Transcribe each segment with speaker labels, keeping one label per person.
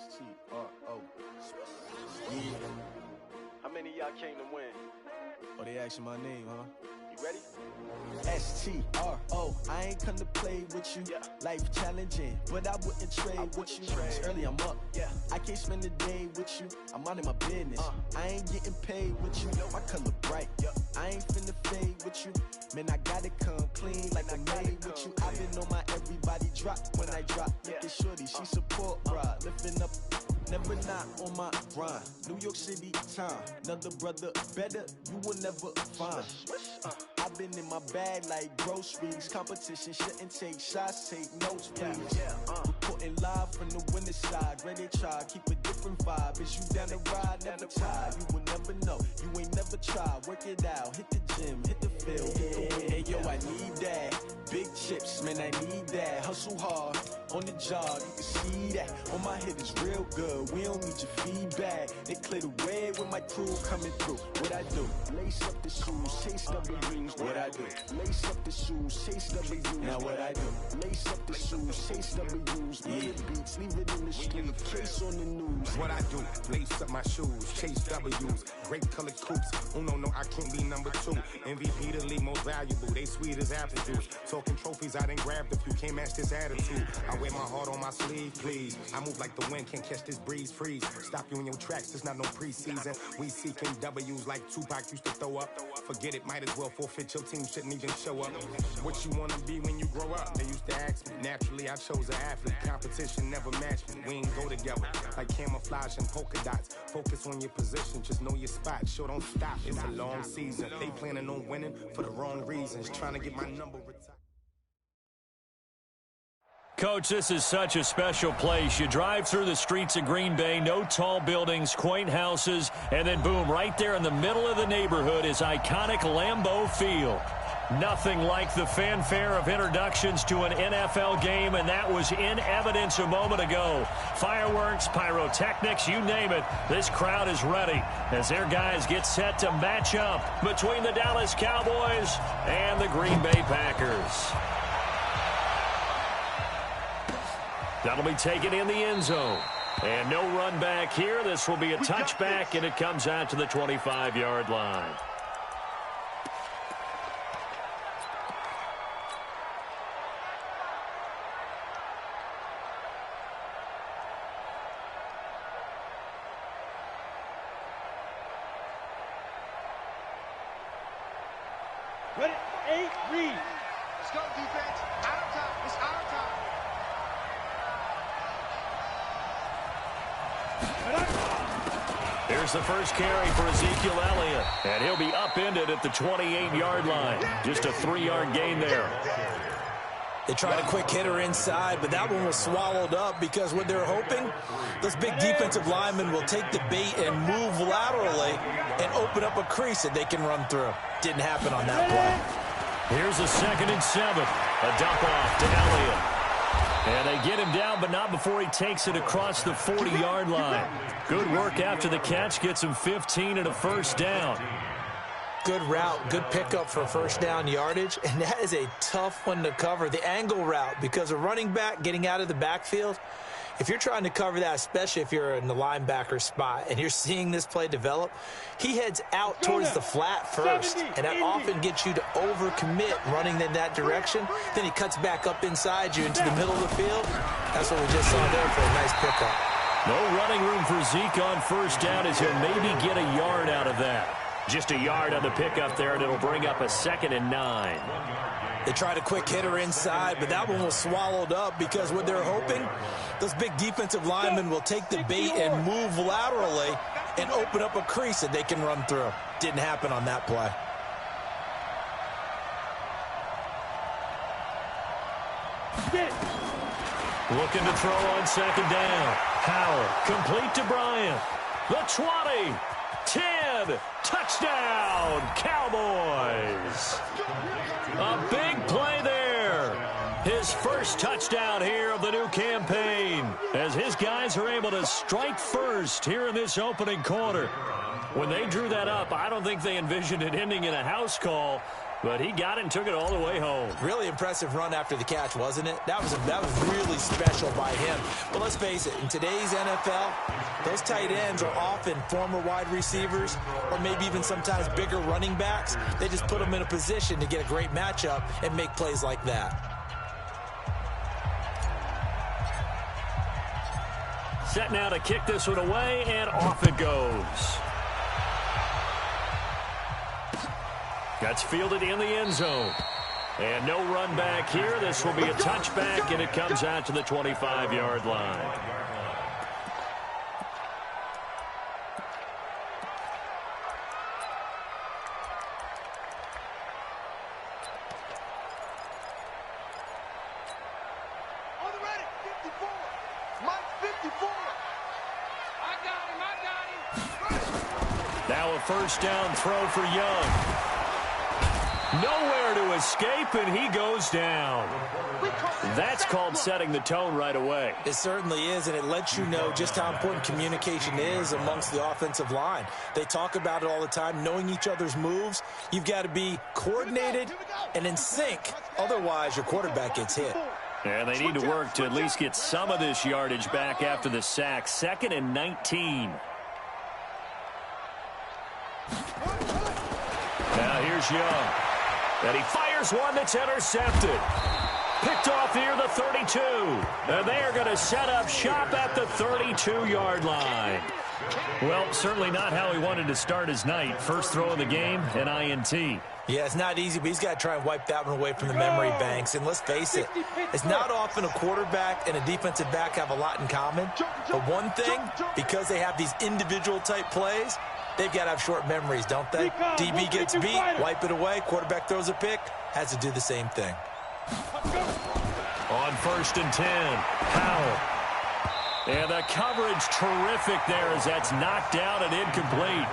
Speaker 1: S-T-R-O. Yeah.
Speaker 2: How many of y'all came to win?
Speaker 1: Oh, they asking my name, huh?
Speaker 2: You ready?
Speaker 1: S-T-R-O. I ain't come to play with you.
Speaker 2: Yeah.
Speaker 1: Life challenging, but I wouldn't trade with you. It's early, I'm up.
Speaker 2: Yeah.
Speaker 1: I can't spend the day with you. I'm out in my business. I ain't getting paid with you. My color bright.
Speaker 2: Yeah.
Speaker 1: I ain't finna fade with you. Man, I gotta come clean like I made with you. I've been on my everybody drop when I drop. Look at shorty, she support ride. Lifting up, never not on my grind. New York City time. Another brother better, you will never find. I've been in my bag like groceries. Competition shouldn't take shots, take notes, please. Reporting live from the winter side. Ready to try, keep a different vibe. Is you down the ride, never tired. You will never know, you ain't never tried. Work it out, hit the gym, hit the field. Hey, yo, I need that. Big chips, man, I need that. Hustle hard, on the job, you can see that. On my head is real good, we don't need your feedback. They clear the way with my crew coming through. What I do? Lace up the shoes, chase W's. What I do? Lace up the shoes, chase W's. Now what I do? Lace up the shoes, chase W's. Yeah. Beats, leave it in the street, case on the news.
Speaker 3: What I do? Lace up my shoes, chase W's. Grape colored coops. Oh no, I can't be number 2. MVP the league most valuable. They sweet as apple juice. Talking trophies, I done grabbed a few. Can't match this attitude. I wear my heart on my sleeve, please. I move like the wind, can't catch this breeze. Freeze. Stop you in your tracks. It's not no preseason. We seeking W's like Tupac used to throw up. Forget it, might as well forfeit. Your team shouldn't even show up. What you wanna be when you grow up? They used to ask me. Naturally, I chose an athlete. Competition never matched me. We ain't go together like camouflage and polka dots. Focus on your position, just know your spot. Sure, don't stop. It's a long season. They planning on winning for the wrong reasons. Trying to get my number retired.
Speaker 4: Coach, this is such a special place. You drive through the streets of Green Bay, no tall buildings, quaint houses, and then boom, right there in the middle of the neighborhood is iconic Lambeau Field. Nothing like the fanfare of introductions to an NFL game, and that was in evidence a moment ago. Fireworks, pyrotechnics, you name it. This crowd is ready as their guys get set to match up between the Dallas Cowboys and the Green Bay Packers. That'll be taken in the end zone. And no run back here. This will be a touchback, and it comes out to the 25-yard line.
Speaker 5: Ready, 8, read.
Speaker 6: Let's go, defense. Out of time. It's out of time.
Speaker 4: Here's the first carry for Ezekiel Elliott, and he'll be upended at the 28-yard line. Just a 3-yard gain there.
Speaker 7: They tried a quick hitter inside, but that one was swallowed up because what they're hoping, those big defensive linemen will take the bait and move laterally and open up a crease that they can run through. Didn't happen on that play.
Speaker 4: Here's a 2nd and 7. A dump off to Elliott. And they get him down, but not before he takes it across the 40-yard line. Good work after the catch. Gets him 15 and a first down.
Speaker 7: Good route, good pickup for first down yardage, and that is a tough one to cover, the angle route, because a running back getting out of the backfield, if you're trying to cover that, especially if you're in the linebacker spot and you're seeing this play develop, he heads out towards the flat first, and that often gets you to overcommit running in that direction. Then he cuts back up inside you into the middle of the field. That's what we just saw there for a nice pickup.
Speaker 4: No running room for Zeke on first down as he'll maybe get a yard out of that. Just a yard on the pickup there, and it'll bring up a 2nd and 9.
Speaker 7: They tried a quick hitter inside, but that one was swallowed up because what they're hoping, those big defensive linemen will take the bait and move laterally and open up a crease that they can run through. Didn't happen on that play.
Speaker 4: Looking to throw on 2nd down. Howard, complete to Bryant. The 20. 10, touchdown, Cowboys. A big play there. His first touchdown here of the new campaign as his guys are able to strike first here in this opening quarter. When they drew that up, I don't think they envisioned it ending in a house call. but he got it and took it all the way home.
Speaker 7: Really impressive run after the catch, wasn't it? That was really special by him. But let's face it, in today's NFL, those tight ends are often former wide receivers or maybe even sometimes bigger running backs. They just put them in a position to get a great matchup and make plays like that.
Speaker 4: Set now to kick this one away, and off it goes. That's fielded in the end zone. And no run back here. This will be a touchback, and it comes out to the 25-yard line.
Speaker 6: On the ready, 54. Mike 54. I got him.
Speaker 4: Now a first down throw for Young. Nowhere to escape, and he goes down. That's called setting the tone right away.
Speaker 7: It certainly is, and it lets you know just how important communication is amongst the offensive line. They talk about it all the time, knowing each other's moves. You've got to be coordinated and in sync. Otherwise, your quarterback gets hit.
Speaker 4: And they need to work to at least get some of this yardage back after the sack. 2nd and 19. Now here's Young. And he fires one that's intercepted. Picked off near the 32. And they are going to set up shop at the 32-yard line. Well, certainly not how he wanted to start his night. First throw of the game, an INT.
Speaker 7: Yeah, it's not easy, but he's got to try and wipe that one away from the memory banks. And let's face it, it's not often a quarterback and a defensive back have a lot in common. But one thing, because they have these individual-type plays, they've got to have short memories, don't they? DB gets beat, wipe it away. Quarterback throws a pick, has to do the same thing.
Speaker 4: On 1st and 10, Powell. And the coverage terrific there as that's knocked down and incomplete.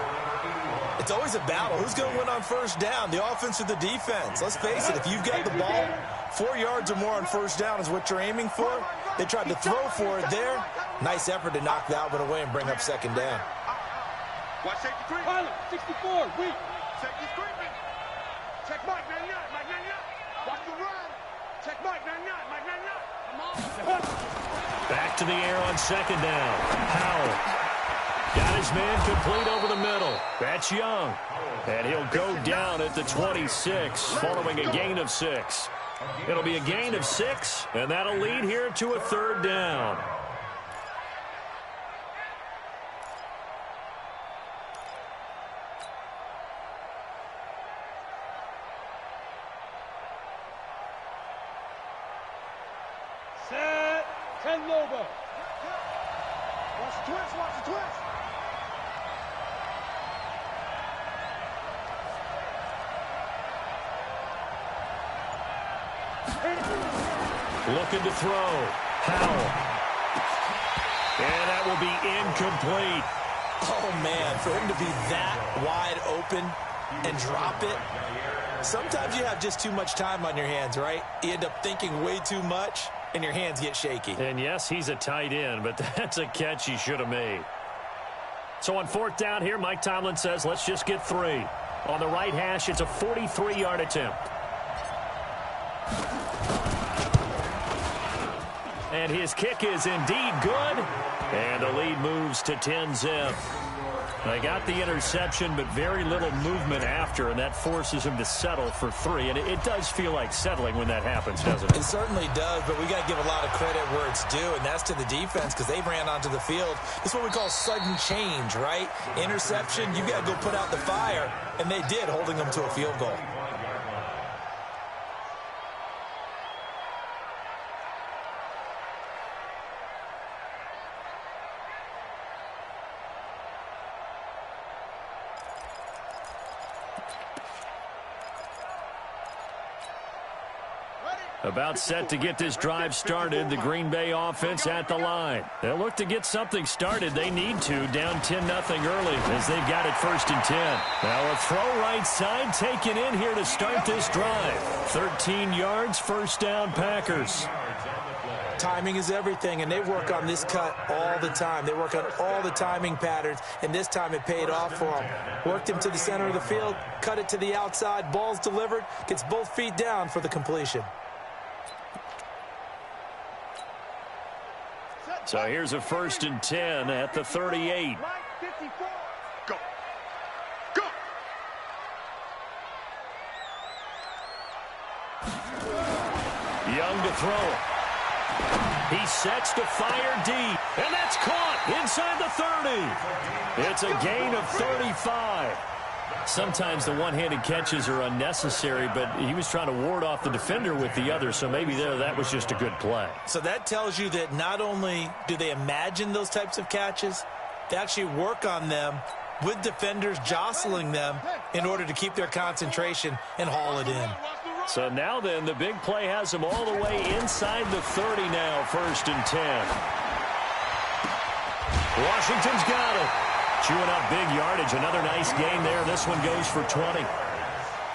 Speaker 7: It's always a battle. Who's going to win on first down, the offense or the defense? Let's face it, if you've got the ball, 4 yards or more on first down is what you're aiming for. They tried to throw for it there. Nice effort to knock that one away and bring up 2nd down.
Speaker 6: Watch safety three.
Speaker 5: Pilot, 64, weak.
Speaker 6: Safety screaming. Check Mike 99, Mike 99. Watch the run. Check Mike 99, Mike 99. Come on.
Speaker 4: Back to the air on 2nd down. Powell. Got his man complete over the middle. That's Young. And he'll go down at the 26 following a gain of 6. It'll be a gain of 6, and that'll lead here to a 3rd down.
Speaker 5: Set. 10 Lobo.
Speaker 6: Watch the twist, watch the twist.
Speaker 4: Looking to throw. Powell. And that will be incomplete.
Speaker 7: Oh, man, for him to be that wide open and drop it, sometimes you have just too much time on your hands, right? You end up thinking way too much, and your hands get shaky.
Speaker 4: And yes, he's a tight end, but that's a catch he should have made. So on 4th down here, Mike Tomlin says, let's just get 3. On the right hash, it's a 43-yard attempt. And his kick is indeed good. And the lead moves to 10-zip. They got the interception, but very little movement after, and that forces him to settle for 3. And it does feel like settling when that happens, doesn't it?
Speaker 7: It certainly does, but we got to give a lot of credit where it's due, and that's to the defense because they ran onto the field. This is what we call sudden change, right? Interception, you got to go put out the fire, and they did, holding them to a field goal.
Speaker 6: Ready?
Speaker 4: About set to get this drive started, the Green Bay offense at the line. They'll look to get something started. They need to, down 10-0 early as they've got it 1st and 10. Now a throw right side taken in here to start this drive. 13 yards, 1st down Packers.
Speaker 7: Timing is everything, and they work on this cut all the time. They work on all the timing patterns, and this time it paid off for them. Worked him to the center of the field, cut it to the outside, ball's delivered, gets both feet down for the completion.
Speaker 4: So here's a 1st and 10 at the 38.
Speaker 6: Go. Go.
Speaker 4: Young to throw it. He sets to fire deep, and that's caught inside the 30. It's a gain of 35. Sometimes the one-handed catches are unnecessary, but he was trying to ward off the defender with the other, so maybe that was just a good play.
Speaker 7: So that tells you that not only do they imagine those types of catches, they actually work on them with defenders jostling them in order to keep their concentration and haul it in.
Speaker 4: So now then, the big play has him all the way inside the 30 now, 1st and 10. Washington's got it. Chewing up big yardage. Another nice gain there. This one goes for 20.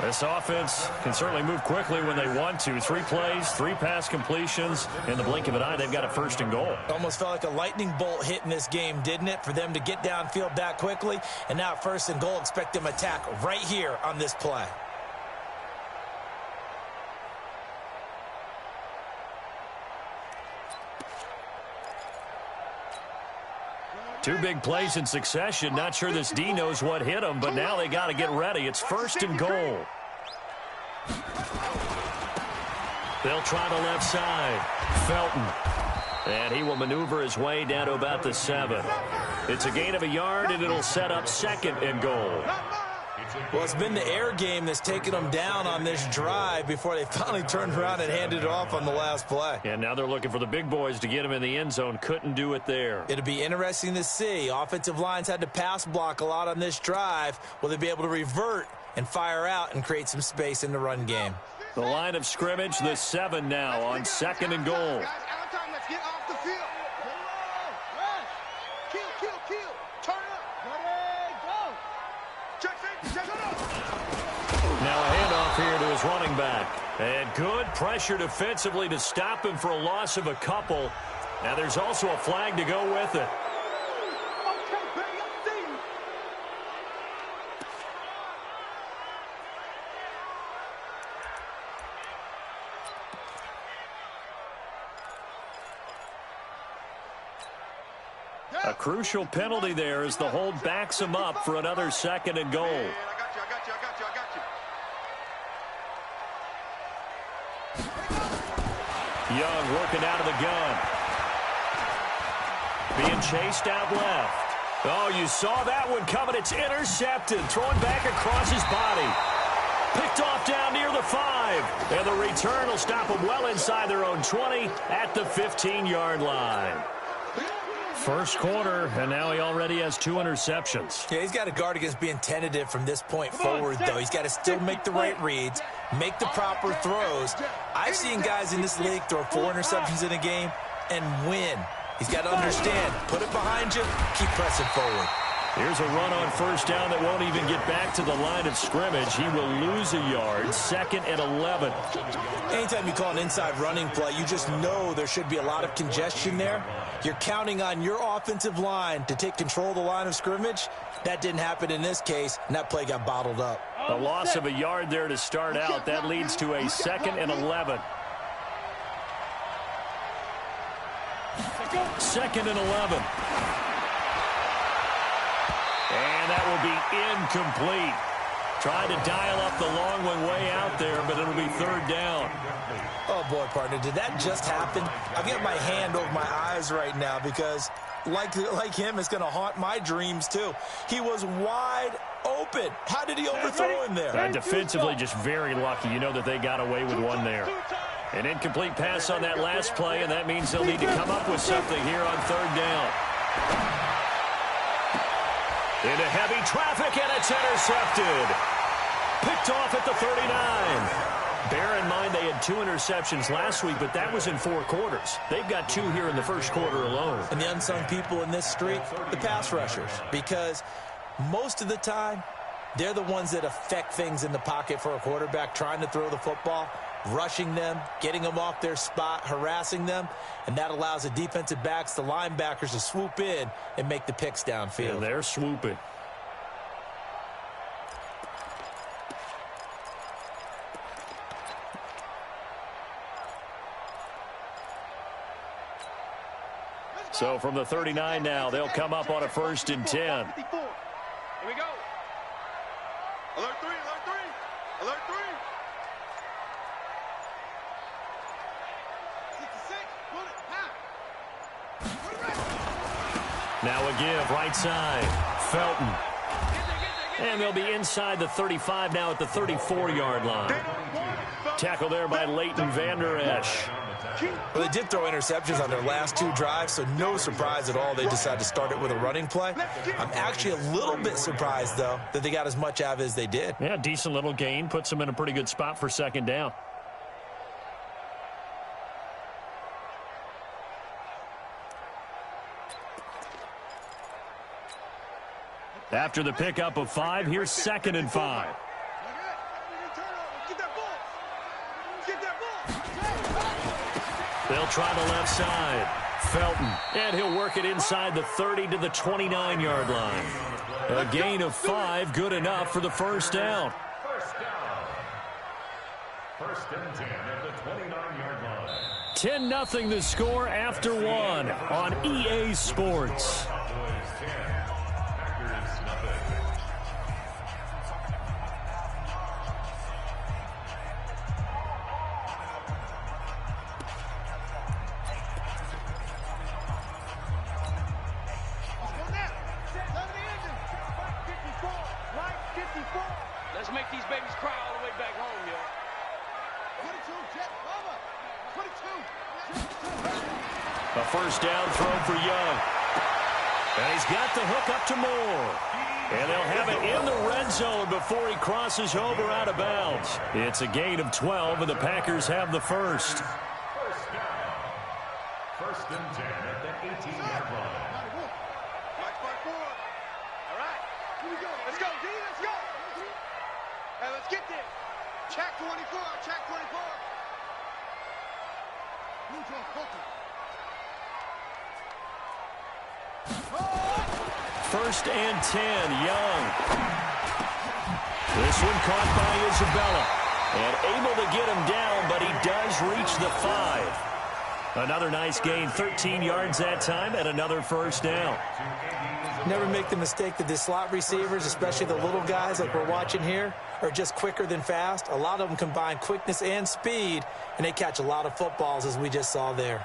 Speaker 4: This offense can certainly move quickly when they want to. 3 plays, 3 pass completions. In the blink of an eye, they've got a 1st and goal.
Speaker 7: Almost felt like a lightning bolt hit in this game, didn't it? For them to get downfield that quickly. And now 1st and goal, expect them to attack right here on this play.
Speaker 4: Two big plays in succession. Not sure this D knows what hit him, but now they got to get ready. It's 1st and goal. They'll try the left side. Felton. And he will maneuver his way down to about the 7. It's a gain of a yard, and it'll set up 2nd and goal.
Speaker 7: Well, it's been the air game that's taken them down on this drive before they finally turned around and handed it off on the last play.
Speaker 4: And now they're looking for the big boys to get him in the end zone. Couldn't do it there.
Speaker 7: It'll be interesting to see. Offensive lines had to pass block a lot on this drive. Will they be able to revert and fire out and create some space in the run game?
Speaker 4: The line of scrimmage, the 7 now on 2nd and goal.
Speaker 6: Guys, out of time. Let's get off the field. Kill. Turn up. Ready, go. Check it up.
Speaker 4: Now a handoff here to his running back. And good pressure defensively to stop him for a loss of a couple. Now there's also a flag to go with it.
Speaker 6: Okay, baby, I see you.
Speaker 4: A crucial penalty there as the hold backs him up for another 2nd and goal.
Speaker 6: Man, I got you.
Speaker 4: Young working out of the gun. Being chased out left. Oh, you saw that one coming. It's intercepted. Throwing back across his body. Picked off down near the 5. And the return will stop them well inside their own 20 at the 15-yard line. First quarter, and now he already has 2 interceptions.
Speaker 7: Yeah, he's got to guard against being tentative from this point forward, though. He's got to still make the right reads, make the proper throws. I've seen guys in this league throw 4 interceptions in a game and win. He's got to understand, put it behind you, keep pressing forward.
Speaker 4: Here's a run on 1st down that won't even get back to the line of scrimmage. He will lose a yard, 2nd and 11.
Speaker 7: Anytime you call an inside running play, you just know there should be a lot of congestion there. You're counting on your offensive line to take control of the line of scrimmage. That didn't happen in this case, and that play got bottled up.
Speaker 4: A loss of a yard there to start out. That leads to a 2nd and 11. 2nd and 11. And that will be incomplete. Trying to dial up the long one way out there, but it'll be 3rd down.
Speaker 7: Oh, boy, partner, did that just happen? I've got my hand over my eyes right now because, like him, it's going to haunt my dreams, too. He was wide open. How did he overthrow him there?
Speaker 4: Defensively, just very lucky. You know that they got away with one there. An incomplete pass on that last play, and that means they'll need to come up with something here on 3rd down. Into heavy traffic, and it's intercepted. Picked off at the 39. Bear in mind they had 2 interceptions last week, but that was in 4 quarters. They've got 2 here in the first quarter alone.
Speaker 7: And the unsung people in this streak, the pass rushers, because most of the time, they're the ones that affect things in the pocket for a quarterback, trying to throw the football, rushing them, getting them off their spot, harassing them, and that allows the defensive backs, the linebackers, to swoop in and make the picks downfield.
Speaker 4: And they're swooping. So from the 39 now, they'll come up on a 1st and 10.
Speaker 6: Here we go. Alert 3, alert 3, alert 3. 66, pull it, half.
Speaker 4: Now a give, right side. Felton. And they'll be inside the 35 now at the 34-yard line. Tackle there by Leighton Vander Esch.
Speaker 7: Well, they did throw interceptions on their last 2 drives, so no surprise at all they decided to start it with a running play. I'm actually a little bit surprised, though, that they got as much out of it as they did.
Speaker 4: Yeah, decent little gain. Puts them in a pretty good spot for 2nd down. After the pickup of 5, here's 2nd and 5. They'll try the left side. Felton. And he'll work it inside the 30 to the 29-yard line. A gain of 5, good enough for the 1st down.
Speaker 8: 1st and 10 at the 29-yard line.
Speaker 4: 10-0 the score after 1 on EA Sports.
Speaker 6: Let's make these babies cry all the way back home, yo. 22, Jet, Bubba. 22.
Speaker 4: A 1st down throw for Young. And he's got the hook up to Moore. And they'll have it in the red zone before he crosses over out of bounds. It's a gain of 12, and the Packers have the 1st.
Speaker 8: 1st down. 1st and 10 at the 18-yard line.
Speaker 6: Fight forward. All right. Here we go. Let's go, D. Let's go. Hey, let's get there. Check 24. Check 24. Neutral, focus.
Speaker 4: 1st and 10, Young. This one caught by Isabella. And able to get him down, but he does reach the 5. Another nice gain, 13 yards that time, and another 1st down.
Speaker 7: Never make the mistake that the slot receivers, especially the little guys like we're watching here, are just quicker than fast. A lot of them combine quickness and speed, and they catch a lot of footballs, as we just saw there.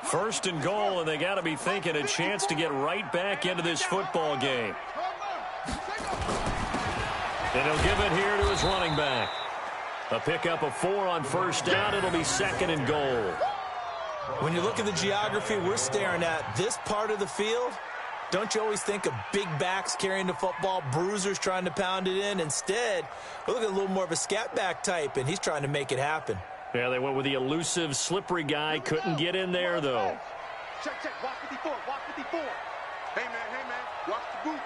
Speaker 4: 1st and goal, and they got to be thinking a chance to get right back into this football game. And he'll give it here to his running back. A pickup of 4 on 1st down. It'll be 2nd and goal.
Speaker 7: When you look at the geography we're staring at, this part of the field, don't you always think of big backs carrying the football, bruisers trying to pound it in? Instead, we look at a little more of a scat back type, and he's trying to make it happen.
Speaker 4: Yeah, they went with the elusive, slippery guy. Couldn't get in there, though.
Speaker 6: Check, walk 54, walk 54. Hey, man, watch the boot.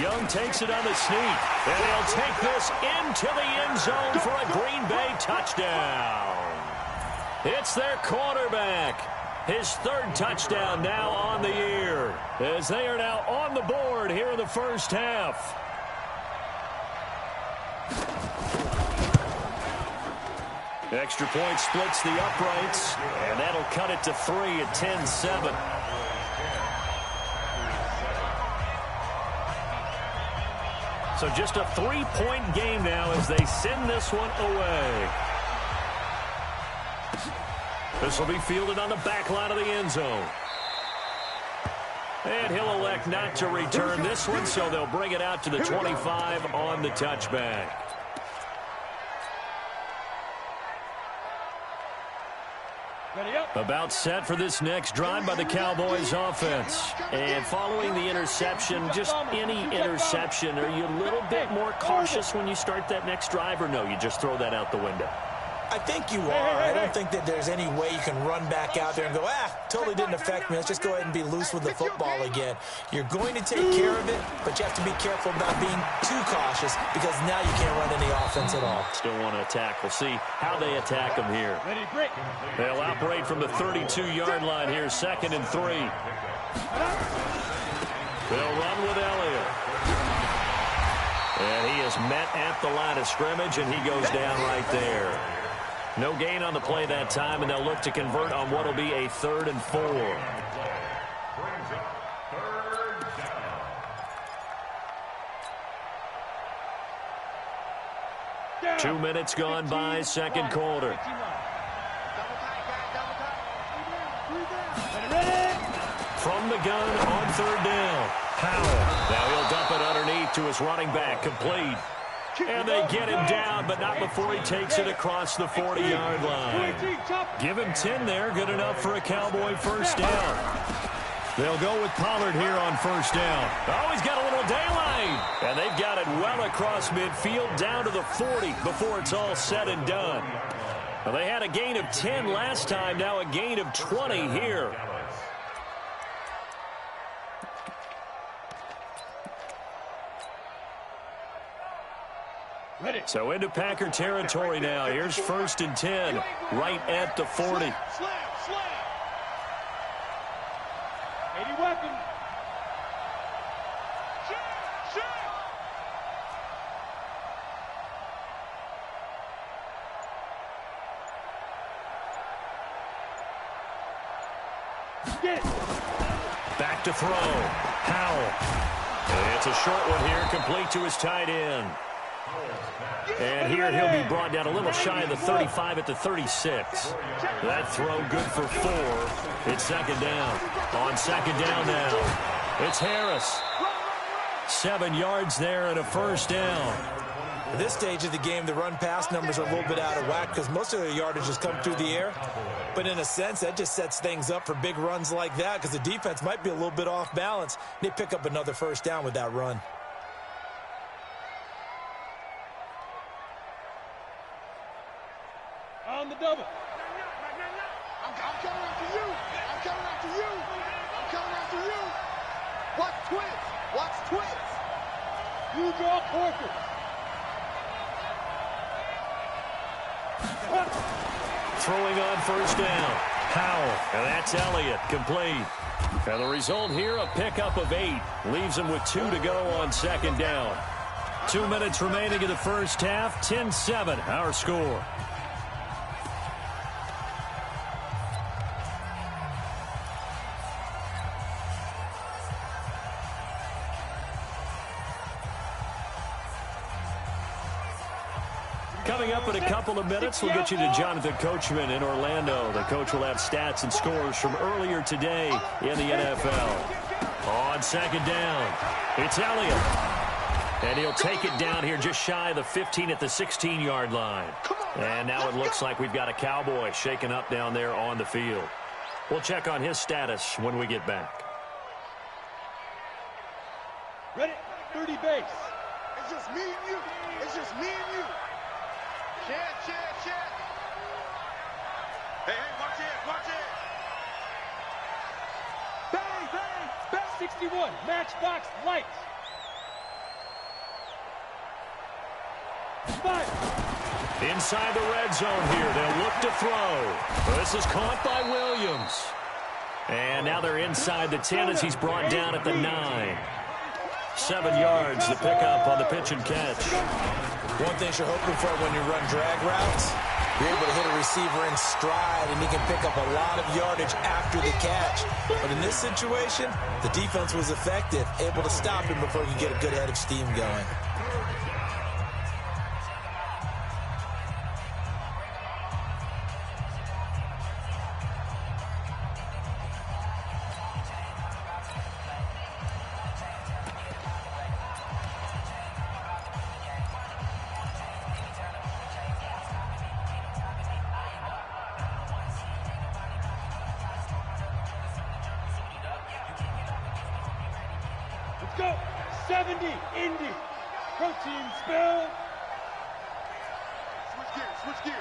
Speaker 4: Young takes it on the sneak, and he'll take this into the end zone for a Green Bay touchdown. It's their quarterback. His 3rd touchdown now on the year, as they are now on the board here in the 1st half. Extra point splits the uprights, and that'll cut it to 3 at 10-7. So just a 3-point game now as they send this one away. This will be fielded on the back line of the end zone. And he'll elect not to return this one, so they'll bring it out to the 25 on the touchback. About set for this next drive by the Cowboys offense. And following the interception, just any interception, are you a little bit more cautious when you start that next drive, or no, you just throw that out the window?
Speaker 7: I think you are. I don't think that there's any way you can run back out there and go, totally didn't affect me. Let's just go ahead and be loose with the football again. You're going to take care of it, but you have to be careful about being too cautious because now you can't run any offense at all.
Speaker 4: Still want to attack. We'll see how they attack them here. They'll operate from the 32-yard line here, 2nd and 3. They'll run with Elliott. And he is met at the line of scrimmage, and he goes down right there. No gain on the play that time, and they'll look to convert on what will be a 3rd and 4.
Speaker 8: Brings up 3rd down.
Speaker 4: 2 minutes gone by, 2nd quarter. From the gun on 3rd down. Powell. Now he'll dump it underneath to his running back, complete. And they get him down, but not before he takes it across the 40-yard line. Give him 10 there, good enough for a Cowboy first down. They'll go with Pollard here on first down. Oh, he's got a little daylight. And they've got it well across midfield, down to the 40 before it's all said and done. Well, they had a gain of 10 last time, now a gain of 20 here. So into Packer territory now. Here's 1st and 10, right at the 40.
Speaker 5: 80 weapon.
Speaker 4: Back to throw. Powell. It's a short one here, complete to his tight end. And here he'll be brought down a little shy of the 35 at the 36. That throw good for 4. It's 2nd down. On 2nd down now, it's Harris. 7 yards there and a first down.
Speaker 7: At this stage of the game, the run-pass numbers are a little bit out of whack because most of their yardage has come through the air. But in a sense, that just sets things up for big runs like that because the defense might be a little bit off balance. They pick up another first down with that run.
Speaker 5: On the double.
Speaker 6: I'm coming after you. I'm coming after you. I'm coming after you. Watch twins. Watch twins.
Speaker 5: You draw Corker.
Speaker 4: Throwing on first down. Powell. And that's Elliott, complete. And the result here, a pickup of 8. Leaves them with 2 to go on 2nd down. 2 minutes remaining in the first half. 10-7, our score. Coming up in a couple of minutes, we'll get you to Jonathan Coachman in Orlando. The coach will have stats and scores from earlier today in the NFL. On 2nd down, it's Elliott. And he'll take it down here just shy of the 15 at the 16-yard line. And now it looks like we've got a Cowboy shaken up down there on the field. We'll check on his status when we get back.
Speaker 5: Ready? 30 base.
Speaker 6: It's just me and you. It's just me and you. Check. Hey, watch it.
Speaker 5: Bang. 61. Matchbox lights. 5.
Speaker 4: Inside the red zone here. They'll look to throw. This is caught by Williams. And now they're inside the 10 as he's brought down at the 9. 7 yards to pick up on the pitch and catch.
Speaker 7: One thing you're hoping for when you run drag routes, you're able to hit a receiver in stride, and he can pick up a lot of yardage after the catch. But in this situation, the defense was effective, able to stop him before he could get a good head of steam going.
Speaker 5: Let's go. 70, Indy. Protein spill.
Speaker 6: Switch gears, switch gears.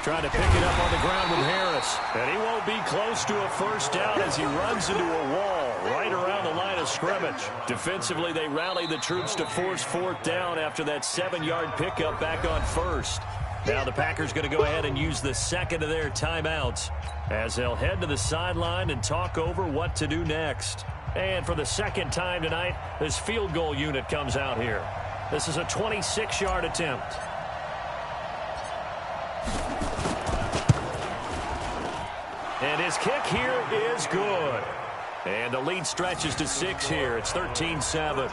Speaker 4: Trying to pick it up on the ground with Harris. And he won't be close to a first down as he runs into a wall right around the line of scrimmage. Defensively, they rally the troops to force fourth down after that 7-yard pickup back on first. Now the Packers going to go ahead and use the second of their timeouts as they'll head to the sideline and talk over what to do next. And for the second time tonight, this field goal unit comes out here. This is a 26-yard attempt. And his kick here is good. And the lead stretches to 6 here. It's 13-7.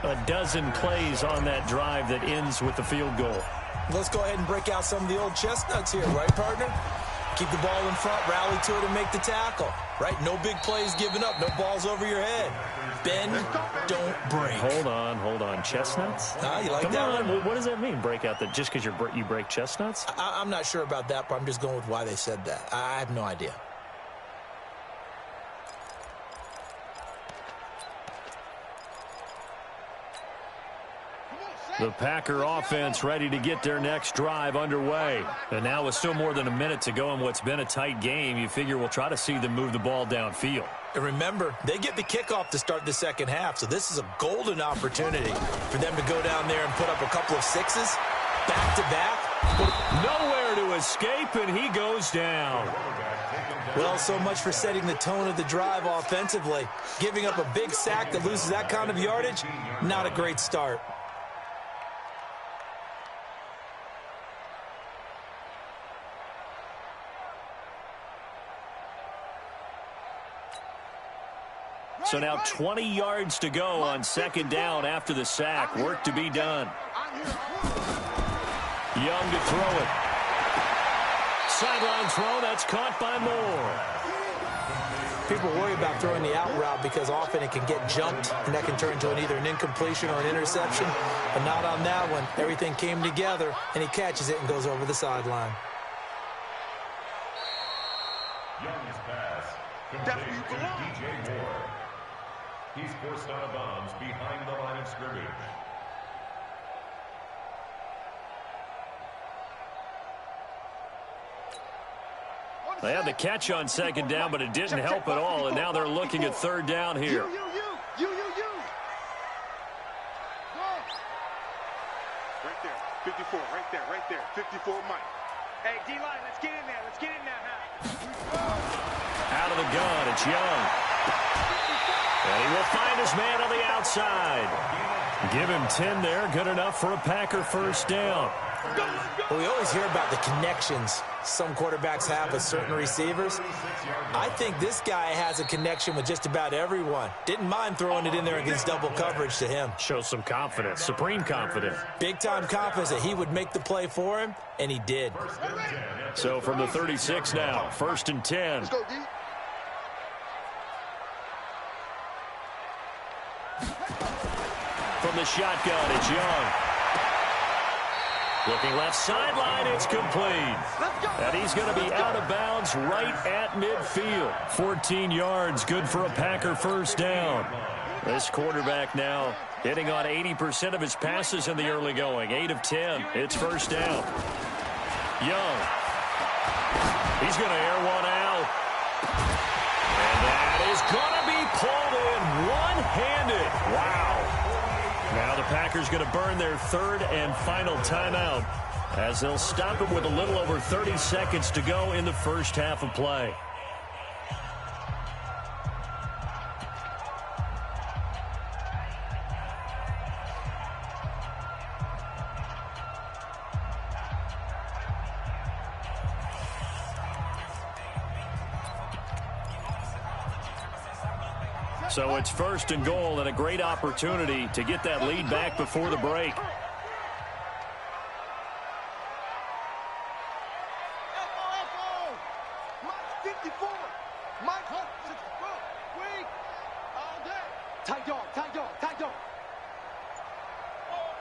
Speaker 4: A dozen plays on that drive that ends with the field goal.
Speaker 7: Let's go ahead and break out some of the old chestnuts here, right, partner? Keep the ball in front, rally to it, and make the tackle, right? No big plays given up, no balls over your head. Bend, don't break.
Speaker 4: Hold on. Chestnuts?
Speaker 7: You like
Speaker 4: Come
Speaker 7: that
Speaker 4: on.
Speaker 7: one?
Speaker 4: What does that mean, break out? That just because you break chestnuts?
Speaker 7: I'm not sure about that, but I'm just going with why they said that. I have no idea.
Speaker 4: The Packer offense ready to get their next drive underway. And now with still more than a minute to go in what's been a tight game, you figure we'll try to see them move the ball downfield.
Speaker 7: And remember, they get the kickoff to start the second half, so this is a golden opportunity for them to go down there and put up a couple of sixes, back-to-back.
Speaker 4: Nowhere to escape, and he goes down.
Speaker 7: Well, so much for setting the tone of the drive offensively. Giving up a big sack that loses that kind of yardage, not a great start.
Speaker 4: So now 20 yards to go on second down after the sack. Work to be done. Young to throw it. Sideline throw, that's caught by Moore.
Speaker 7: People worry about throwing the out route because often it can get jumped, and that can turn into either an incompletion or an interception. But not on that one. Everything came together, and he catches it and goes over the sideline.
Speaker 8: Young's pass. Complete to DJ Moore. He's forced out of bounds behind the line of scrimmage.
Speaker 4: They had the catch on second down, but it didn't help at all, and now they're looking at third down here.
Speaker 6: You. Right there, 54, right there, 54 Mike. Hey, D-line, let's get in there now.
Speaker 4: Out of the gun, it's Young. And he will find his man on the outside. Give him 10 there, good enough for a Packer first down.
Speaker 7: Well, we always hear about the connections some quarterbacks have with certain receivers. I think this guy has a connection with just about everyone. Didn't mind throwing it in there against double coverage to him.
Speaker 4: Shows some confidence, supreme confidence.
Speaker 7: Big-time confidence that he would make the play for him, and he did.
Speaker 4: So from the 36 now, 1st and 10.
Speaker 6: Let's go, D.
Speaker 4: From the shotgun, it's Young. Looking left sideline, it's complete. And he's going to be out of bounds right at midfield. 14 yards, good for a Packer first down. This quarterback now hitting on 80% of his passes in the early going. 8 of 10. It's first down. Young. He's going to air one out. And that is going to be pulled in one-handed. Wow. Now the Packers going to burn their third and final timeout as they'll stop it with a little over 30 seconds to go in the first half of play. So it's 1st and goal and a great opportunity to get that lead back before the break.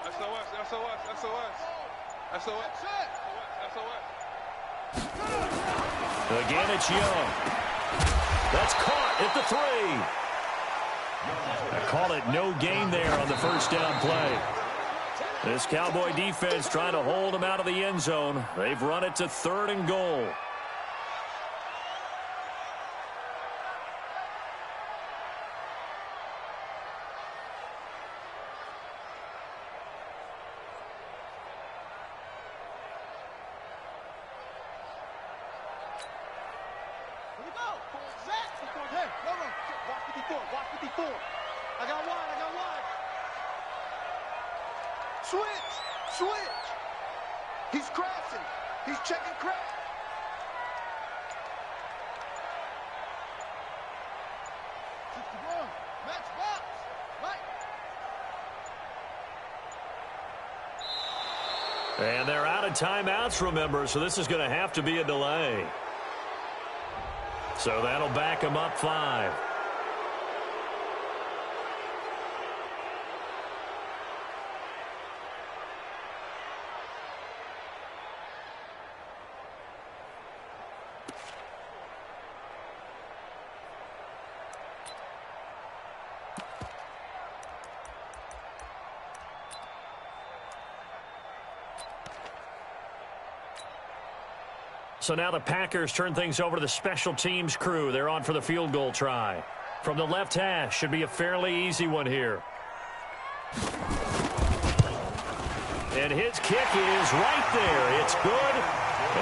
Speaker 6: SOS, SOS, SOS. SOS. SOS.
Speaker 4: Again, it's Young. That's caught at the 3. I call it no gain there on the first down play. This Cowboy defense trying to hold them out of the end zone. They've run it to 3rd and goal.
Speaker 6: Switch! He's crashing. He's checking crash. Match box. Right.
Speaker 4: And they're out of timeouts, remember, so this is going to have to be a delay. So that'll back them up 5. So now the Packers turn things over to the special teams crew. They're on for the field goal try. From the left hash, should be a fairly easy one here. And his kick is right there. It's good.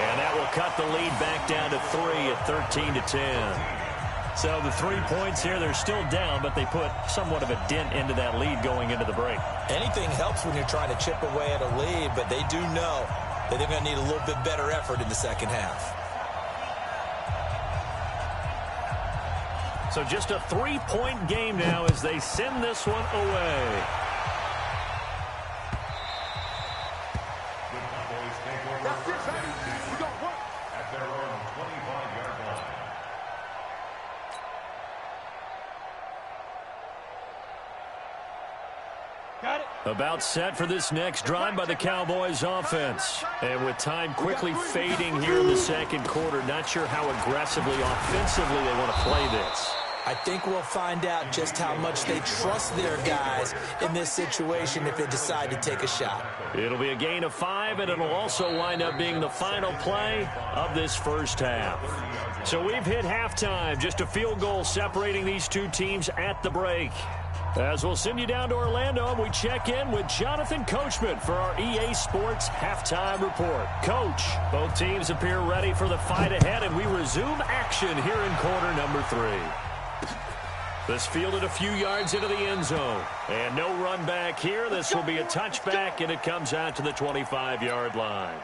Speaker 4: And that will cut the lead back down to 3 at 13-10. So the 3 points here, they're still down, but they put somewhat of a dent into that lead going into the break.
Speaker 7: Anything helps when you're trying to chip away at a lead, but they do know that they're going to need a little bit better effort in the second half.
Speaker 4: So just a 3-point game now as they send this one away.
Speaker 6: That's it, baby. We got work.
Speaker 8: At their own 25-yard line.
Speaker 5: Got it.
Speaker 4: About set for this next drive by the Cowboys offense. And with time quickly fading here in the second quarter, not sure how aggressively, offensively they want to play this.
Speaker 7: I think we'll find out just how much they trust their guys in this situation if they decide to take a shot.
Speaker 4: It'll be a gain of 5, and it'll also wind up being the final play of this first half. So we've hit halftime, just a field goal separating these two teams at the break. As we'll send you down to Orlando, and we check in with Jonathan Coachman for our EA Sports Halftime Report. Coach, both teams appear ready for the fight ahead, and we resume action here in quarter number 3. This fielded a few yards into the end zone. And no run back here. This will be a touchback, and it comes out to the 25-yard line.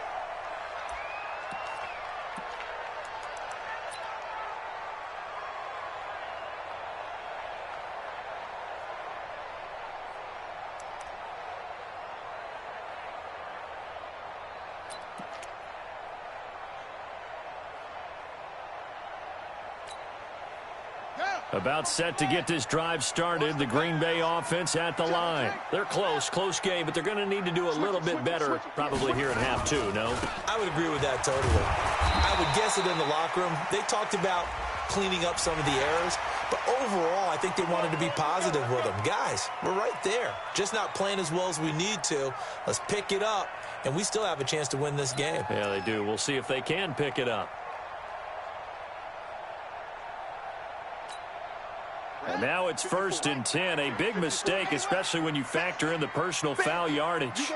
Speaker 4: About set to get this drive started. The Green Bay offense at the line. They're close game, but they're going to need to do a little bit better probably here in half 2, no?
Speaker 7: I would agree with that totally. I would guess it in the locker room. They talked about cleaning up some of the errors, but overall, I think they wanted to be positive with them. Guys, we're right there. Just not playing as well as we need to. Let's pick it up, and we still have a chance to win this game.
Speaker 4: Yeah, they do. We'll see if they can pick it up. And now it's 1st and 10. A big mistake, especially when you factor in the personal foul yardage.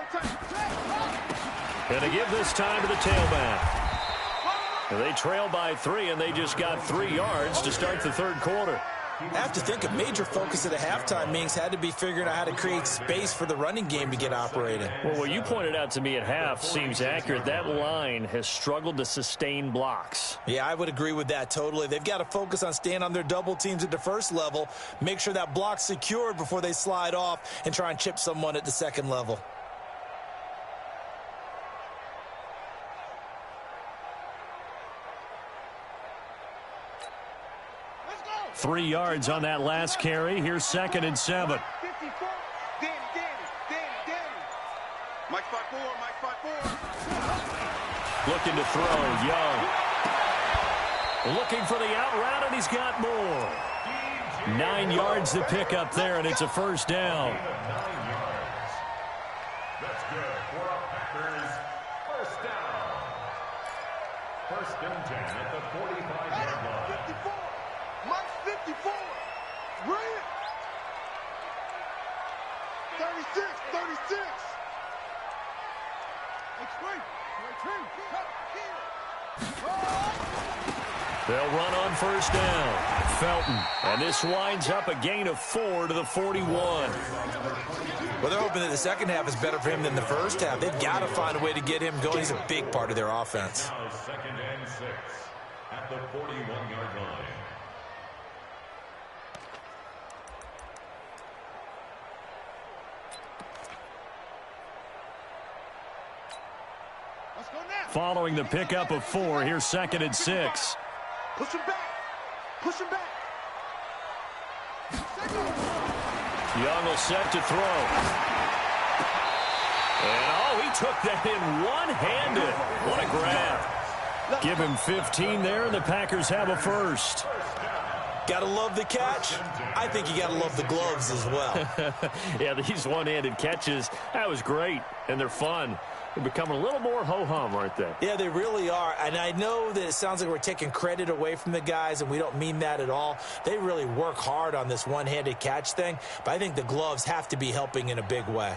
Speaker 4: And they give this time to the tailback. And they trail by 3, and they just got 3 yards to start the third quarter.
Speaker 7: I have to think a major focus at a halftime means had to be figuring out how to create space for the running game to get operating.
Speaker 4: Well, what you pointed out to me at half seems accurate. That line has struggled to sustain blocks.
Speaker 7: Yeah, I would agree with that totally. They've got to focus on staying on their double teams at the first level, make sure that block's secured before they slide off and try and chip someone at the second level.
Speaker 4: 3 yards on that last carry. Here's 2nd and 7. looking to throw. Young. Looking for the out route, and he's got more. 9 yards to pick up there, and it's a first down.
Speaker 8: 9 yards. That's good for a Packers first down. First and 10 at the 45-yard line.
Speaker 6: 54. Mike's 54. Bring it. 36. 36.
Speaker 4: They'll run on first down. Felton. And this winds up a gain of 4 to the 41.
Speaker 7: Well, they're hoping that the second half is better for him than the first half. They've got to find a way to get him going. He's a big part of their offense.
Speaker 8: Now second and 6 at the 41-yard line.
Speaker 4: Following the pickup of 4, here's second and 6.
Speaker 6: Push him back. Push him back.
Speaker 4: Young will set to throw. And, oh, he took that in one-handed. What a grab. Give him 15 there, and the Packers have a first.
Speaker 7: Got to love the catch. I think you got to love the gloves as well.
Speaker 4: Yeah, these one-handed catches, that was great, and they're fun. They're becoming a little more ho-hum, aren't they?
Speaker 7: Yeah, they really are. And I know that it sounds like we're taking credit away from the guys, and we don't mean that at all. They really work hard on this one-handed catch thing, but I think the gloves have to be helping in a big way.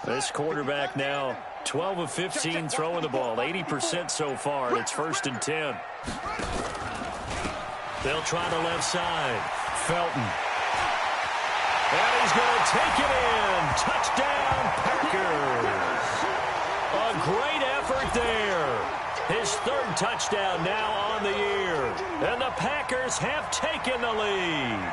Speaker 4: This quarterback now 12 of 15 throwing the ball, 80% so far, and it's first and 10. They'll try the left side. Felton. And he's going to take it in. Touchdown, Packers. A great effort there. His third touchdown now on the year. And the Packers have taken the lead.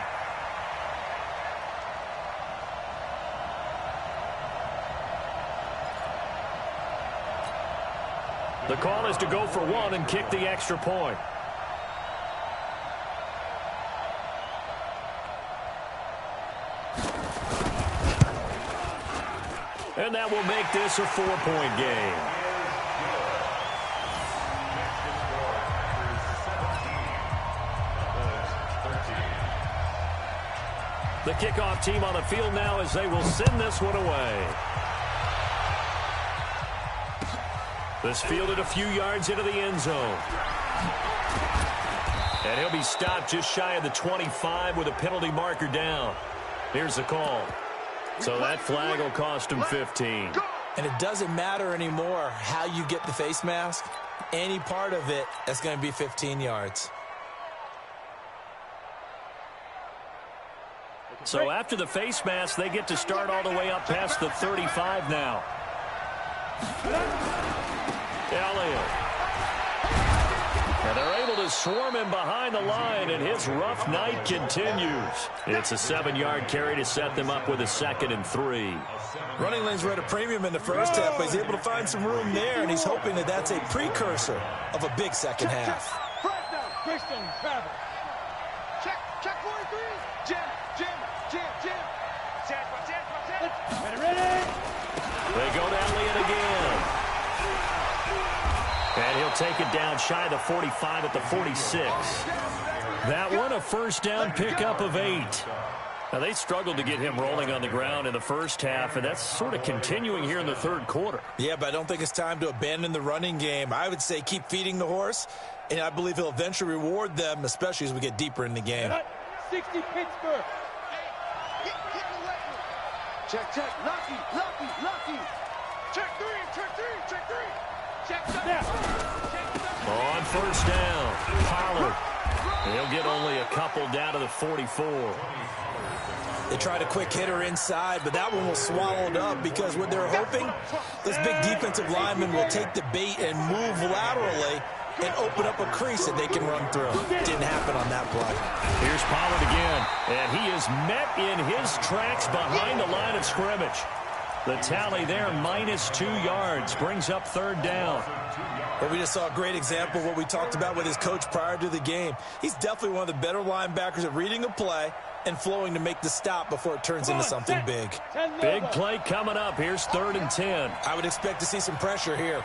Speaker 4: The call is to go for 1 and kick the extra point. And that will make this a 4-point game. The kickoff team on the field now as they will send this one away. This fielded a few yards into the end zone. And he'll be stopped just shy of the 25 with a penalty marker down. Here's the call. So that flag will cost him 15.
Speaker 7: And it doesn't matter anymore how you get the face mask. Any part of it, that's going to be 15 yards.
Speaker 4: So after the face mask, they get to start all the way up past the 35 now. Elliott. And they're able to swarm him behind the line, and his rough night continues. It's a 7-yard carry to set them up with a 2nd and 3.
Speaker 7: Running lanes were at a premium in the first half, but he's able to find some room there, and he's hoping that that's a precursor of a big second half.
Speaker 5: Greystone, travel.
Speaker 6: Check 43. Jam.
Speaker 5: Ready.
Speaker 4: They go to Elliott again. And he'll take it down shy of the 45 at the 46. That one a first down pickup of 8. Now, they struggled to get him rolling on the ground in the first half, and that's sort of continuing here in the third quarter.
Speaker 7: Yeah, but I don't think it's time to abandon the running game. I would say keep feeding the horse, and I believe he'll eventually reward them, especially as we get deeper in the game.
Speaker 5: 60 Pittsburgh.
Speaker 6: Check. Lucky. Check three.
Speaker 4: On first down, Pollard. He'll get only a couple down to the 44.
Speaker 7: They tried a quick hitter inside, but that one was swallowed up because what they're hoping, this big defensive lineman will take the bait and move laterally and open up a crease that they can run through. Didn't happen on that play.
Speaker 4: Here's Pollard again, and he is met in his tracks behind the line of scrimmage. The tally there, -2 yards, brings up third down.
Speaker 7: Well, we just saw a great example of what we talked about with his coach prior to the game. He's definitely one of the better linebackers at reading a play and flowing to make the stop before it turns into something big.
Speaker 4: Big play coming up. Here's 3rd and 10.
Speaker 7: I would expect to see some pressure here.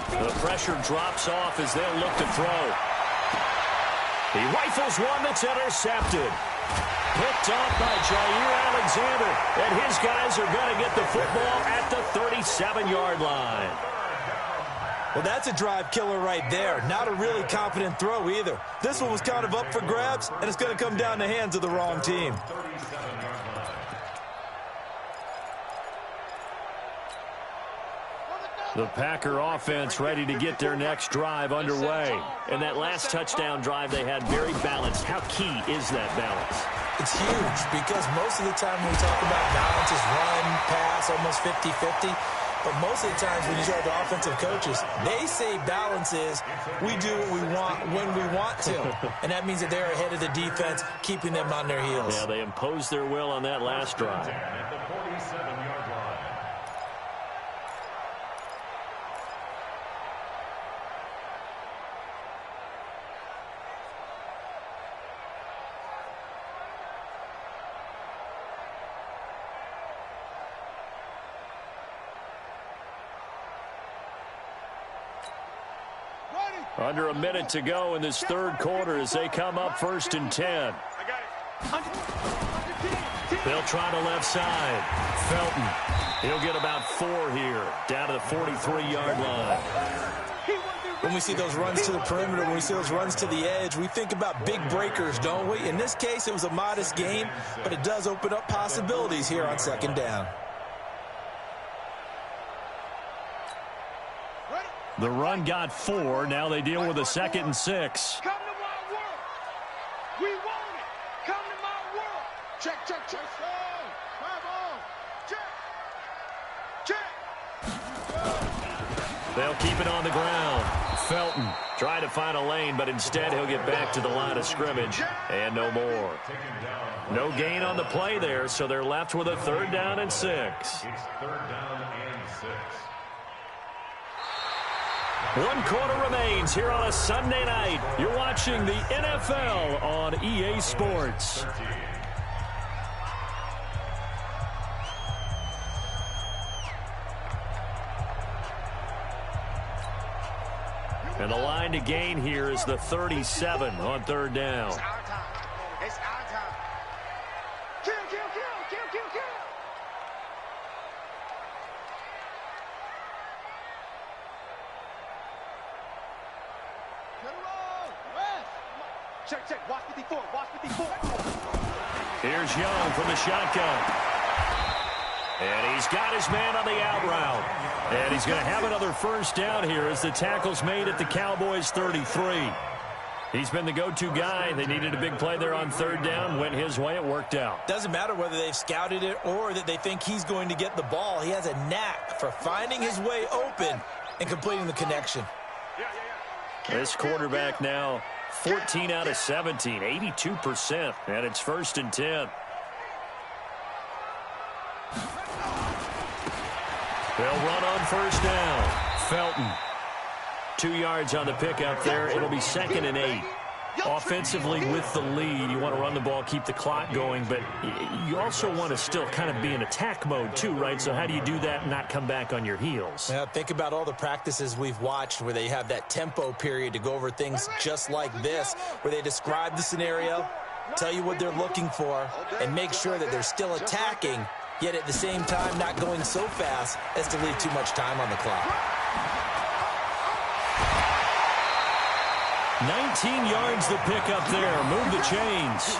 Speaker 4: The pressure drops off as they'll look to throw. He rifles one that's intercepted. Picked off by Jair Alexander. And his guys are going to get the football at the 37-yard line.
Speaker 7: Well, that's a drive killer right there. Not a really confident throw either. This one was kind of up for grabs, and it's going to come down the hands of the wrong team.
Speaker 4: The Packer offense ready to get their next drive underway. And that last touchdown drive they had very balanced. How key is that balance?
Speaker 7: It's huge because most of the time when we talk about balance is run, pass, almost 50-50. But most of the times when you talk to offensive coaches, they say balance is we do what we want when we want to. And that means that they're ahead of the defense, keeping them on their heels.
Speaker 4: Yeah, they imposed their will on that last drive.
Speaker 8: At the 47-yard line.
Speaker 4: Under a minute to go in this third quarter as they come up 1st and 10. They'll try to left side. Felton, he'll get about 4 here, down to the 43-yard line.
Speaker 7: When we see those runs to the perimeter, when we see those runs to the edge, we think about big breakers, don't we? In this case, it was a modest gain, but it does open up possibilities here on 2nd down.
Speaker 4: The run got 4. Now they deal with a 2nd and 6.
Speaker 6: Come to my world. We want it. Come to my world. Check, check, check. Check.
Speaker 4: They'll keep it on the ground. Felton trying to find a lane, but instead he'll get back to the line of scrimmage. And no more. No gain on the play there, so they're left with a 3rd down and 6.
Speaker 8: It's 3rd down and 6.
Speaker 4: 1 quarter remains here on a Sunday night. You're watching the NFL on EA Sports. And the line to gain here is the 37 on 3rd down.
Speaker 6: It's our time. It's our time. Kill, kill, kill, kill, kill, kill. Check, check. Watch 54. Watch 54.
Speaker 4: Here's Young from the shotgun. And he's got his man on the out route. And he's going to have another 1st down here as the tackle's made at the Cowboys' 33. He's been the go-to guy. They needed a big play there on 3rd down. Went his way. It worked out.
Speaker 7: Doesn't matter whether they've scouted it or that they think he's going to get the ball. He has a knack for finding his way open and completing the connection.
Speaker 4: This quarterback now 14 out of 17, 82%, and it's 1st and 10. They'll run on 1st down. Felton, 2 yards on the pickup there. It'll be 2nd and 8. Offensively with the lead, you want to run the ball, keep the clock going, but you also want to still kind of be in attack mode too, right? So how do you do that and not come back on your heels?
Speaker 7: Yeah, think about all the practices we've watched where they have that tempo period to go over things just like this, where they describe the scenario, tell you what they're looking for, and make sure that they're still attacking, yet at the same time not going so fast as to leave too much time on the clock.
Speaker 4: 19 yards the pickup there. Move the chains.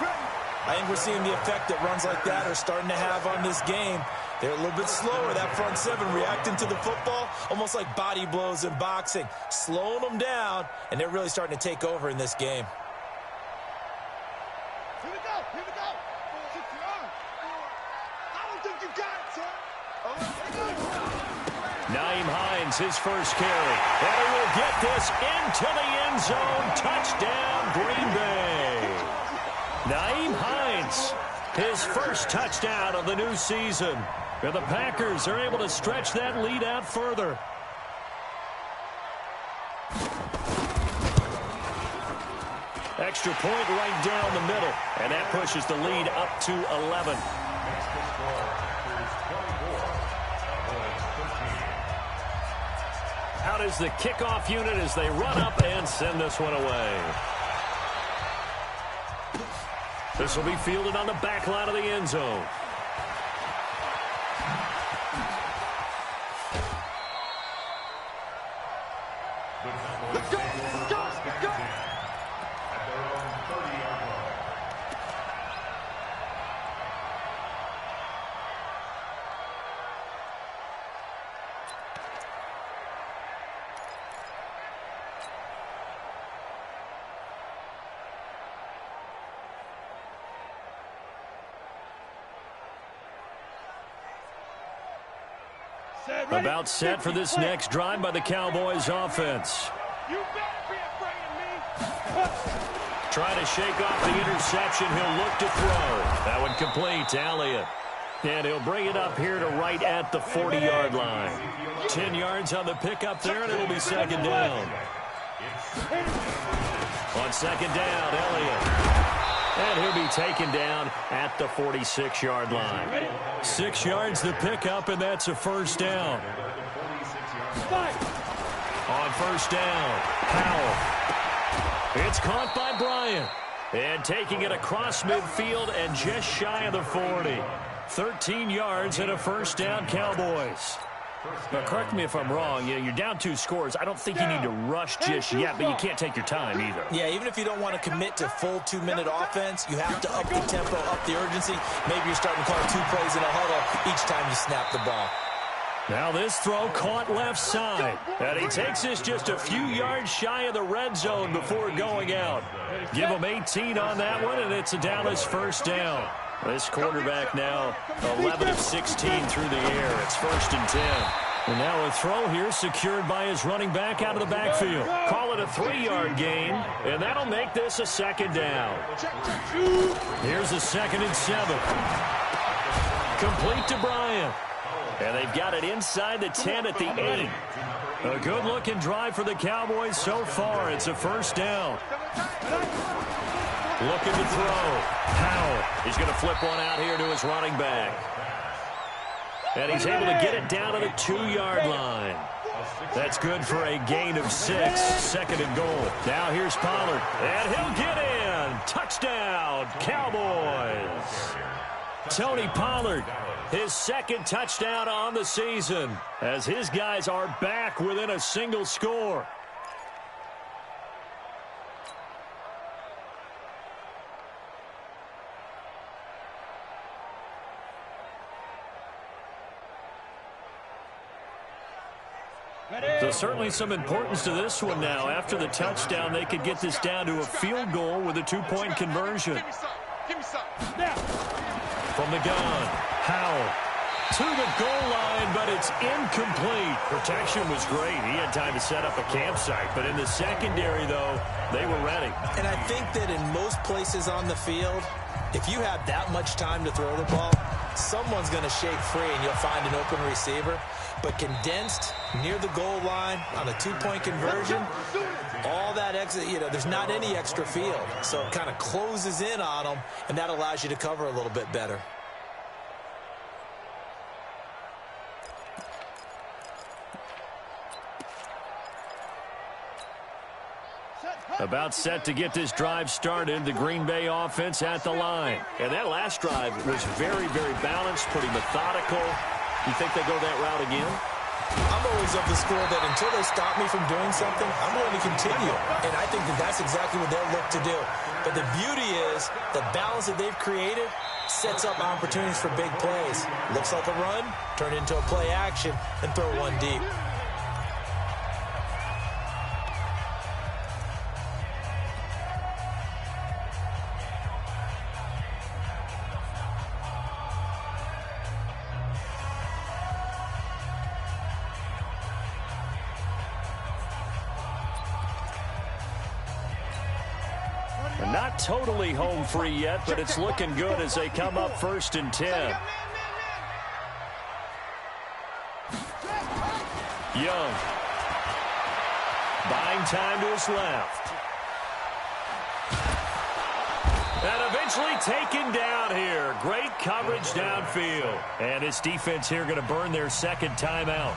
Speaker 7: I think we're seeing the effect that runs like that are starting to have on this game. They're a little bit slower, that front 7, reacting to the football, almost like body blows in boxing, slowing them down, and they're really starting to take over in this game.
Speaker 6: Here we go. Here we go. I don't think you got it, son.
Speaker 4: Naeem Hines, his first carry. And he will get this into the end zone. Touchdown, Green Bay. Naeem Hines, his first touchdown of the new season. And the Packers are able to stretch that lead out further. Extra point right down the middle, and that pushes the lead up to 11. Out is the kickoff unit as they run up and send this one away. This will be fielded on the back line of the end zone.
Speaker 6: Let's go! Let's go! Let's go!
Speaker 8: At their own 30-yard line.
Speaker 4: About set for this next drive by the Cowboys offense.
Speaker 5: You better be afraid of me.
Speaker 4: Trying to shake off the interception. He'll look to throw. That one complete to Elliott. And he'll bring it up here to right at the 40-yard line. 10 yards on the pickup there, and it'll be second down. On second down, Elliott. And he'll be taken down at the 46-yard line. 6 yards the pickup, and that's a first down. On first down, Powell. It's caught by Bryant. And taking it across midfield and just shy of the 40. 13 yards and a first down, Cowboys. Now, correct me if I'm wrong. You're down 2 scores. I don't think you need to rush just yet, but you can't take your time either.
Speaker 7: Yeah, even if you don't want to commit to full 2-minute offense, you have to up the tempo, up the urgency. Maybe you're starting to call 2 plays in a huddle each time you snap the ball.
Speaker 4: Now this throw caught left side. And he takes this just a few yards shy of the red zone before going out. Give him 18 on that one, and it's a Dallas first down. This quarterback now 11 of 16 through the air. It's first and 10. And now a throw here secured by his running back out of the backfield. Call it a 3-yard gain, and that'll make this a second down. Here's a 2nd and 7. Complete to Bryant. And they've got it inside the 10 at the 8. A good-looking drive for the Cowboys so far. It's a first down. Looking to throw. Powell. He's going to flip one out here to his running back. And he's able to get it down to the 2-yard line. That's good for a gain of 6. 2nd and goal. Now here's Pollard. And he'll get in. Touchdown, Cowboys. Tony Pollard, his 2nd touchdown on the season, as his guys are back within a single score. So certainly some importance to this one now. After the touchdown, they could get this down to a field goal with a 2-point conversion.
Speaker 6: Give me some.
Speaker 4: From the gun, Howell to the goal line, but it's incomplete. Protection was great. He had time to set up a campsite, but in the secondary, though, they were ready.
Speaker 7: And I think that in most places on the field, if you have that much time to throw the ball, someone's going to shake free and you'll find an open receiver. But condensed near the goal line on a 2-point conversion, all that extra, there's not any extra field. So it kind of closes in on them, and that allows you to cover a little bit better.
Speaker 4: About set to get this drive started, the Green Bay offense at the line. And that last drive was very, very balanced, pretty methodical. You think they go that route again?
Speaker 7: I'm always of the school that until they stop me from doing something, I'm going to continue. And I think that that's exactly what they'll look to do. But the beauty is the balance that they've created sets up opportunities for big plays. Looks like a run, turn into a play action, and throw one deep.
Speaker 4: Not totally home free yet, but it's looking good as they come up 1st and 10. Young. Buying time to his left. And eventually taken down here. Great coverage downfield. And his defense here going to burn their second timeout.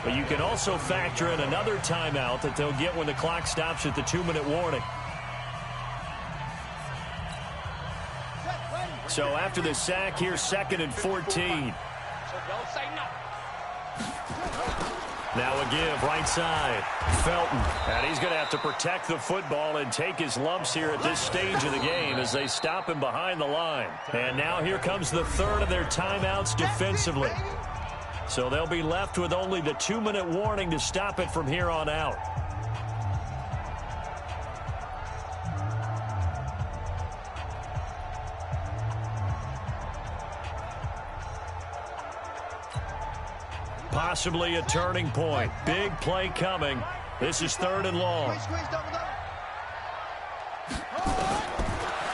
Speaker 4: But you can also factor in another timeout that they'll get when the clock stops at the 2-minute warning. So after the sack here, 2nd and 14. Now a give, right side. Felton. And he's going to have to protect the football and take his lumps here at this stage of the game as they stop him behind the line. And now here comes the third of their timeouts defensively. So they'll be left with only the 2-minute warning to stop it from here on out. Possibly a turning point. Big play coming. This is 3rd and long.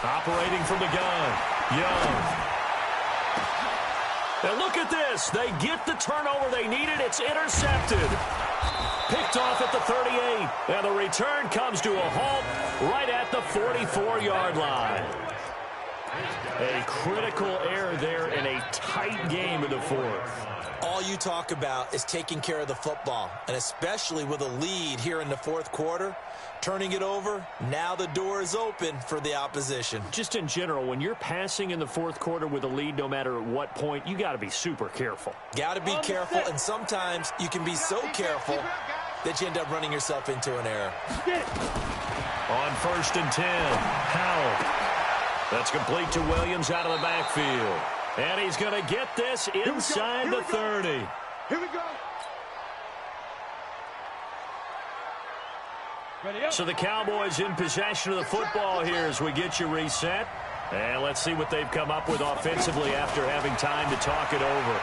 Speaker 4: Operating from the gun. Young. And look at this. They get the turnover they needed. It's intercepted. Picked off at the 38. And the return comes to a halt right at the 44-yard line. A critical error there in a tight game in the 4th.
Speaker 7: All you talk about is taking care of the football, and especially with a lead here in the 4th quarter, turning it over, now the door is open for the opposition.
Speaker 4: Just in general, when you're passing in the 4th quarter with a lead, no matter at what point, you got to be super careful.
Speaker 7: Got to be careful, and sometimes you can be so careful that you end up running yourself into an error.
Speaker 4: On 1st and 10, Howell. That's complete to Williams out of the backfield. And he's going to get this inside the 30.
Speaker 6: Here we go.
Speaker 4: So the Cowboys in possession of the football here as we get you reset. And let's see what they've come up with offensively after having time to talk it over.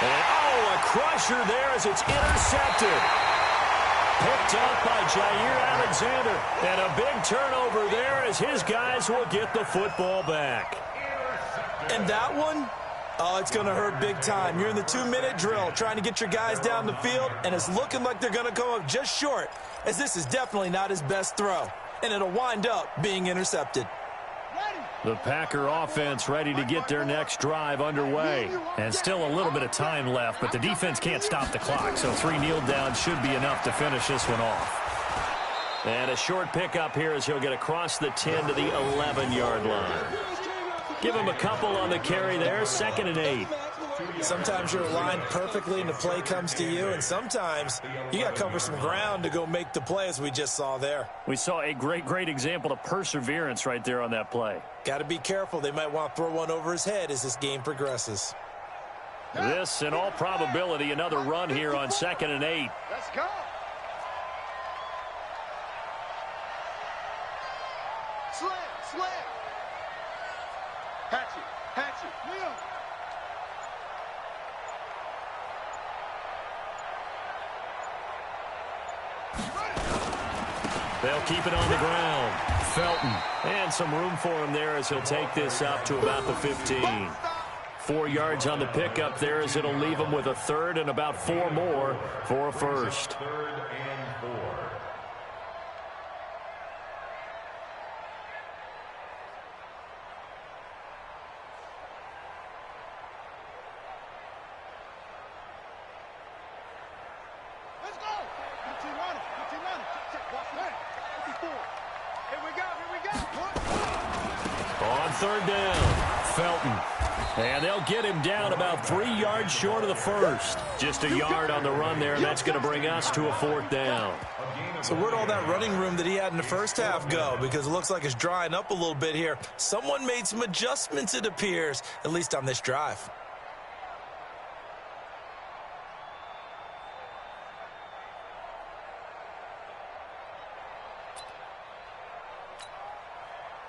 Speaker 4: And, oh, a crusher there as it's intercepted. Picked up by Jair Alexander. And a big turnover there as his guys will get the football back.
Speaker 7: And that one, oh, it's going to hurt big time. You're in the 2-minute drill trying to get your guys down the field, and it's looking like they're going to come up just short, as this is definitely not his best throw. And it'll wind up being intercepted.
Speaker 4: The Packer offense ready to get their next drive underway. And still a little bit of time left, but the defense can't stop the clock, so 3 kneel downs should be enough to finish this one off. And a short pickup here as he'll get across the 10 to the 11-yard line. Give him a couple on the carry there, 2nd and 8.
Speaker 7: Sometimes you're aligned perfectly and the play comes to you, and sometimes you got to cover some ground to go make the play, as we just saw there.
Speaker 4: We saw a great example of perseverance right there on that play.
Speaker 7: Got to be careful. They might want to throw one over his head as this game progresses.
Speaker 4: This, in all probability, another run here on 2nd and 8.
Speaker 6: Let's go. Slam. Hatchet. Wheel.
Speaker 4: They'll keep it on the ground. Felton. And some room for him there as he'll take this up to about the 15. 4 yards on the pickup there as it'll leave him with a 3rd and about 4 more for a first.
Speaker 8: 3rd and 4.
Speaker 6: Let's go. 15 running. Here we go.
Speaker 4: On 3rd down, Felton. And they'll get him down about 3 yards short of the first. Just a yard on the run there, and that's going to bring us to a 4th down.
Speaker 7: So where'd all that running room that he had in the first half go? Because it looks like it's drying up a little bit here. Someone made some adjustments, it appears, at least on this drive.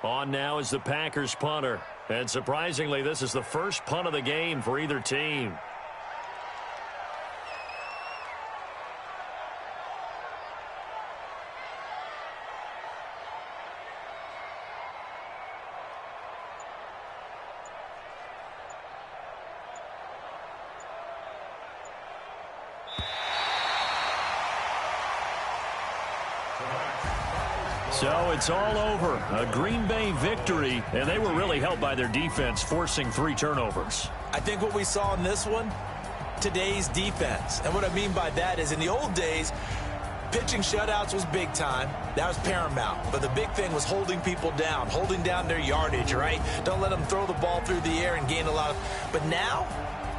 Speaker 4: On now is the Packers punter. And surprisingly, this is the first punt of the game for either team. So it's all over. A Green Bay victory, and they were really helped by their defense forcing 3 turnovers.
Speaker 7: I think what we saw in this one, today's defense. And what I mean by that is in the old days, pitching shutouts was big time. That was paramount. But the big thing was holding people down, holding down their yardage, right? Don't let them throw the ball through the air and gain a lot of... But now,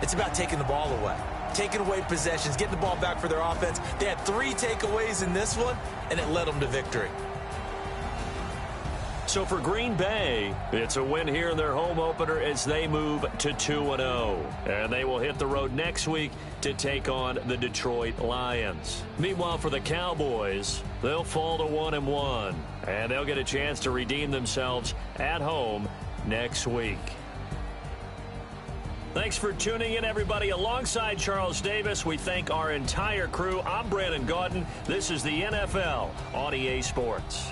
Speaker 7: it's about taking the ball away. Taking away possessions, getting the ball back for their offense. They had 3 takeaways in this one, and it led them to victory.
Speaker 4: So for Green Bay, it's a win here in their home opener as they move to 2-0. And they will hit the road next week to take on the Detroit Lions. Meanwhile, for the Cowboys, they'll fall to 1-1. And they'll get a chance to redeem themselves at home next week. Thanks for tuning in, everybody. Alongside Charles Davis, we thank our entire crew. I'm Brandon Gaudin. This is the NFL on EA Sports.